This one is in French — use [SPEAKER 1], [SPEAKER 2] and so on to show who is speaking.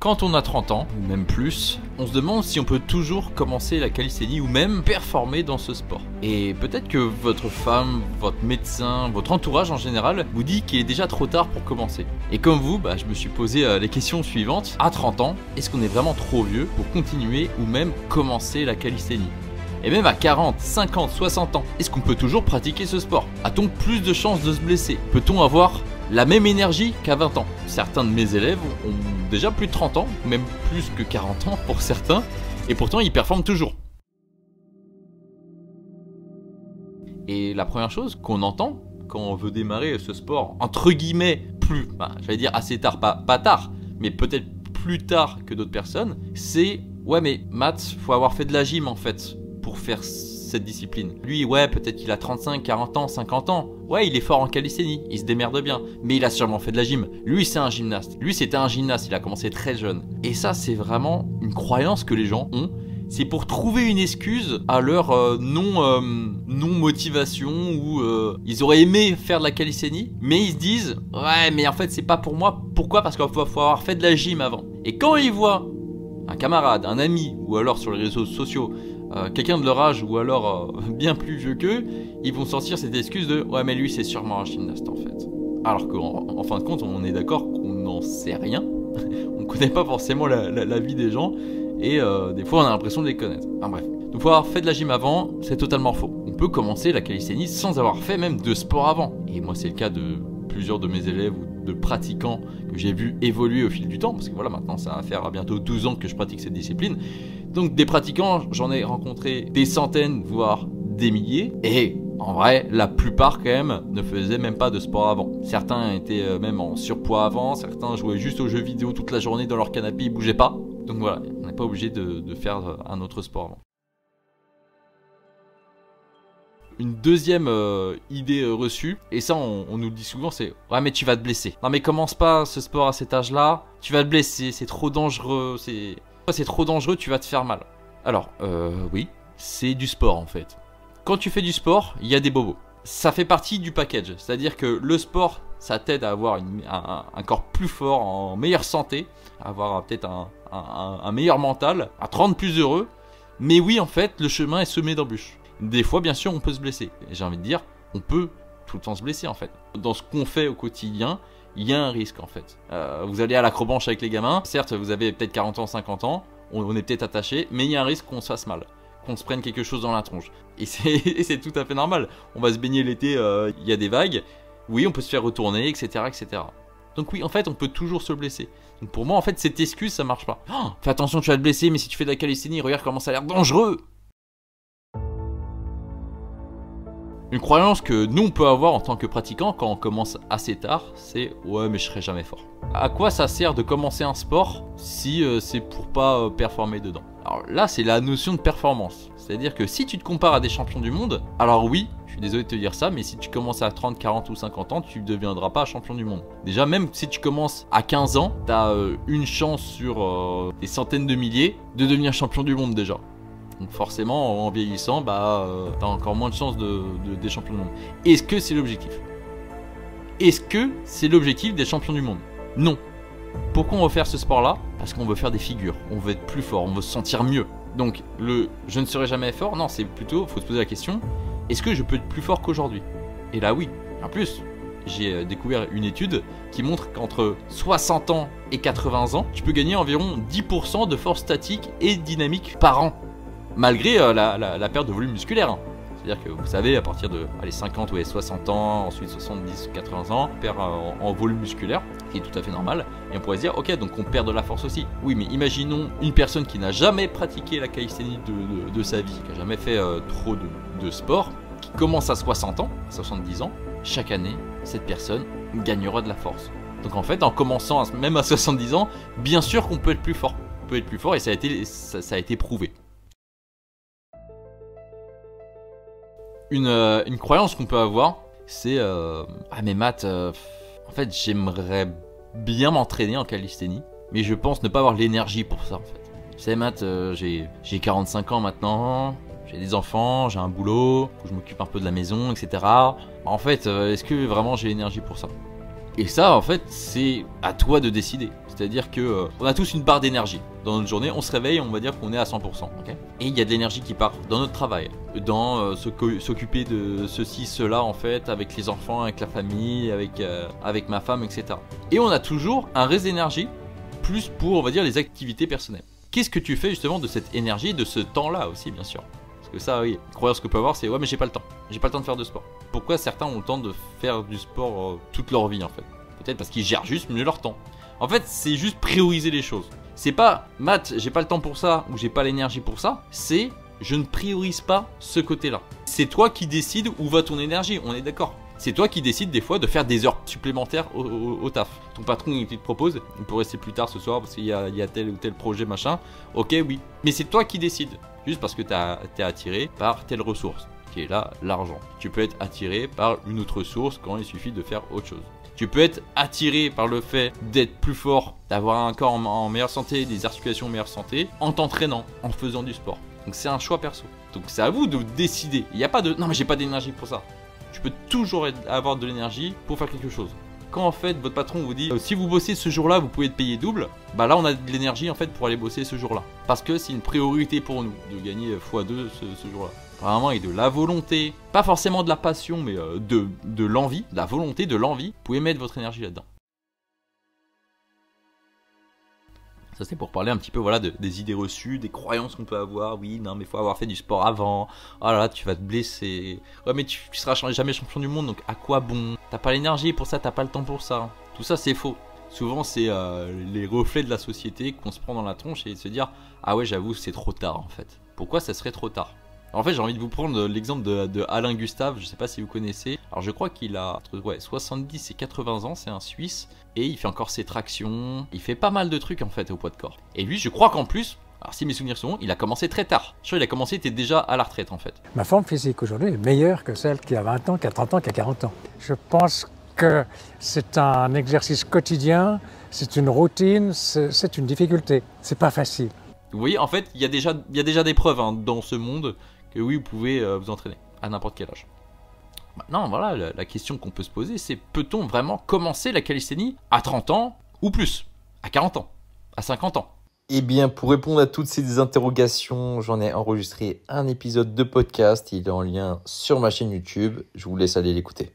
[SPEAKER 1] Quand on a 30 ans, ou même plus, on se demande si on peut toujours commencer la calisthénie ou même performer dans ce sport. Et peut-être que votre femme, votre médecin, votre entourage en général vous dit qu'il est déjà trop tard pour commencer. Et comme vous, je me suis posé les questions suivantes. À 30 ans, est-ce qu'on est vraiment trop vieux pour continuer ou même commencer la calisthénie ? Et même à 40, 50, 60 ans, est-ce qu'on peut toujours pratiquer ce sport? A-t-on plus de chances de se blesser? Peut-on avoir la même énergie qu'à 20 ans? Certains de mes élèves ont déjà plus de 30 ans, même plus que 40 ans pour certains, et pourtant ils performent toujours. Et la première chose qu'on entend quand on veut démarrer ce sport, entre guillemets, j'allais dire assez tard, pas tard, mais peut-être plus tard que d'autres personnes, c'est « Ouais mais Matt, faut avoir fait de la gym en fait pour faire cette discipline. Lui, ouais, peut-être qu'il a 35, 40 ans, 50 ans. Ouais, il est fort en calisthénie, il se démerde bien. Mais il a sûrement fait de la gym. Lui, c'est un gymnaste. Lui, c'était un gymnaste, il a commencé très jeune. » Et ça, c'est vraiment une croyance que les gens ont. C'est pour trouver une excuse à leur non-motivation où ils auraient aimé faire de la calisthénie, mais ils se disent « Ouais, mais en fait, c'est pas pour moi. » Pourquoi? Parce qu'il faut avoir fait de la gym avant. Et quand ils voient un camarade, un ami, ou alors sur les réseaux sociaux, quelqu'un de leur âge ou alors bien plus vieux qu'eux, ils vont sortir cette excuse de « Ouais mais lui c'est sûrement un gymnaste en fait ». Alors qu'en fin de compte on est d'accord qu'on n'en sait rien, on connaît pas forcément la vie des gens et des fois on a l'impression de les connaître. Enfin bref, donc faut avoir fait de la gym avant, c'est totalement faux. On peut commencer la calisthénie sans avoir fait même de sport avant. Et moi c'est le cas de plusieurs de mes élèves ou de pratiquants que j'ai vu évoluer au fil du temps, parce que voilà, maintenant ça va faire bientôt 12 ans que je pratique cette discipline. Donc des pratiquants, j'en ai rencontré des centaines, voire des milliers, et en vrai, la plupart quand même ne faisaient même pas de sport avant. Certains étaient même en surpoids avant, certains jouaient juste aux jeux vidéo toute la journée dans leur canapé, ils bougeaient pas. Donc voilà, on n'est pas obligé de faire un autre sport avant. Une deuxième idée reçue, et ça on nous le dit souvent, c'est « Ouais mais tu vas te blesser. Non mais commence pas ce sport à cet âge-là, tu vas te blesser, c'est trop dangereux, c'est trop dangereux, tu vas te faire mal. » Alors, oui, c'est du sport en fait. Quand tu fais du sport, il y a des bobos. Ça fait partie du package, c'est-à-dire que le sport, ça t'aide à avoir un corps plus fort, en meilleure santé, à avoir peut-être un meilleur mental, à te rendre plus heureux. Mais oui, en fait, le chemin est semé d'embûches. Des fois, bien sûr, on peut se blesser. Et j'ai envie de dire, on peut tout le temps se blesser en fait. Dans ce qu'on fait au quotidien, il y a un risque en fait. Vous allez à l'acrobranche avec les gamins, certes vous avez peut-être 40 ans, 50 ans, on est peut-être attaché, mais il y a un risque qu'on se fasse mal, qu'on se prenne quelque chose dans la tronche. Et c'est tout à fait normal. On va se baigner l'été, il y a des vagues, oui on peut se faire retourner, etc., etc. Donc oui, en fait on peut toujours se blesser. Donc pour moi en fait cette excuse ça marche pas. Oh, fais attention tu vas te blesser, mais si tu fais de la calisthénie, regarde comment ça a l'air dangereux. Une croyance que nous on peut avoir en tant que pratiquant quand on commence assez tard, c'est « Ouais mais je serai jamais fort ». À quoi ça sert de commencer un sport si c'est pour pas performer dedans? Alors là c'est la notion de performance. C'est-à-dire que si tu te compares à des champions du monde, alors oui, je suis désolé de te dire ça, mais si tu commences à 30, 40 ou 50 ans, tu ne deviendras pas champion du monde. Déjà même si tu commences à 15 ans, tu as une chance sur des centaines de milliers de devenir champion du monde déjà. Donc forcément, en vieillissant, t'as encore moins de chances des champions du monde. Est-ce que c'est l'objectif? Est-ce que c'est l'objectif des champions du monde? Non. Pourquoi on veut faire ce sport-là? Parce qu'on veut faire des figures, on veut être plus fort, on veut se sentir mieux. Donc je ne serai jamais fort, non, c'est plutôt, faut se poser la question, est-ce que je peux être plus fort qu'aujourd'hui? Et là oui. En plus, j'ai découvert une étude qui montre qu'entre 60 ans et 80 ans, tu peux gagner environ 10% de force statique et dynamique par an. Malgré la perte de volume musculaire. Hein. C'est-à-dire que vous savez, à partir de 50 ou 60 ans, ensuite 70 ou 80 ans, on perd en volume musculaire, qui est tout à fait normal. Et on pourrait se dire, ok, donc on perd de la force aussi. Oui, mais imaginons une personne qui n'a jamais pratiqué la calisthénie de sa vie, qui n'a jamais fait trop de sport, qui commence à 60 ans, à 70 ans, chaque année, cette personne gagnera de la force. Donc en fait, en commençant même à 70 ans, bien sûr qu'on peut être plus fort. On peut être plus fort et ça a été prouvé. Une croyance qu'on peut avoir, c'est ah mais Matt, en fait j'aimerais bien m'entraîner en calisthénie, mais je pense ne pas avoir l'énergie pour ça en fait. Tu sais Matt, j'ai 45 ans maintenant, j'ai des enfants, j'ai un boulot, faut que je m'occupe un peu de la maison, etc. En fait, est-ce que vraiment j'ai l'énergie pour ça? Et ça en fait c'est à toi de décider. C'est-à-dire que on a tous une barre d'énergie dans notre journée. On se réveille, on va dire qu'on est à 100%. Okay, et il y a de l'énergie qui part dans notre travail, dans s'occuper de ceci, cela en fait, avec les enfants, avec la famille, avec ma femme, etc. Et on a toujours un reste d'énergie, plus pour, on va dire, les activités personnelles. Qu'est-ce que tu fais justement de cette énergie, de ce temps-là aussi, bien sûr? Parce que ça, oui, la croyance qu'on peut avoir, c'est ouais, mais j'ai pas le temps. J'ai pas le temps de faire de sport. Pourquoi certains ont le temps de faire du sport toute leur vie en fait? Peut-être parce qu'ils gèrent juste mieux leur temps. En fait, c'est juste prioriser les choses. C'est pas Matt, j'ai pas le temps pour ça ou j'ai pas l'énergie pour ça. C'est je ne priorise pas ce côté-là. C'est toi qui décides où va ton énergie, on est d'accord. C'est toi qui décides des fois de faire des heures supplémentaires au taf. Ton patron il te propose, il peut rester plus tard ce soir parce qu'il y a tel ou tel projet machin. Ok, oui. Mais c'est toi qui décides. Juste parce que t'es attiré par telle ressource, qui est là, l'argent. Tu peux être attiré par une autre source quand il suffit de faire autre chose. Tu peux être attiré par le fait d'être plus fort, d'avoir un corps en meilleure santé, des articulations en meilleure santé, en t'entraînant, en faisant du sport. Donc c'est un choix perso. Donc c'est à vous de décider. Il n'y a pas de « non mais j'ai pas d'énergie pour ça ». Tu peux toujours avoir de l'énergie pour faire quelque chose. Quand en fait votre patron vous dit si vous bossez ce jour-là, vous pouvez être payé double, bah là on a de l'énergie en fait pour aller bosser ce jour-là. Parce que c'est une priorité pour nous de gagner x2 ce jour-là. Vraiment, et de la volonté, pas forcément de la passion, mais de l'envie, de la volonté, de l'envie, vous pouvez mettre votre énergie là-dedans. Ça c'est pour parler un petit peu voilà, des idées reçues, des croyances qu'on peut avoir. Oui, non mais il faut avoir fait du sport avant. Oh là là, tu vas te blesser. Ouais mais tu seras jamais champion du monde, donc à quoi bon? T'as pas l'énergie pour ça, t'as pas le temps pour ça. Tout ça c'est faux. Souvent c'est les reflets de la société qu'on se prend dans la tronche et de se dire ah ouais j'avoue c'est trop tard en fait. Pourquoi ça serait trop tard? En fait j'ai envie de vous prendre l'exemple de Alain Gustave, je sais pas si vous connaissez. Alors je crois qu'il a 70 et 80 ans, c'est un Suisse. Et il fait encore ses tractions, il fait pas mal de trucs en fait au poids de corps. Et lui je crois qu'en plus, alors si mes souvenirs sont bons, il a commencé très tard. Je crois qu'il a commencé, il était déjà à la retraite en fait.
[SPEAKER 2] Ma forme physique aujourd'hui est meilleure que celle qui a 20 ans, qui a 30 ans, qui a 40 ans. Je pense que c'est un exercice quotidien, c'est une routine, c'est une difficulté. C'est pas facile.
[SPEAKER 1] Oui, en fait, il y a déjà des preuves hein, dans ce monde que oui, vous pouvez vous entraîner à n'importe quel âge. Maintenant, voilà, la question qu'on peut se poser, c'est peut-on vraiment commencer la calisthénie à 30 ans ou plus, à 40 ans, à 50 ans?
[SPEAKER 3] Eh bien, pour répondre à toutes ces interrogations, j'en ai enregistré un épisode de podcast. Il est en lien sur ma chaîne YouTube. Je vous laisse aller l'écouter.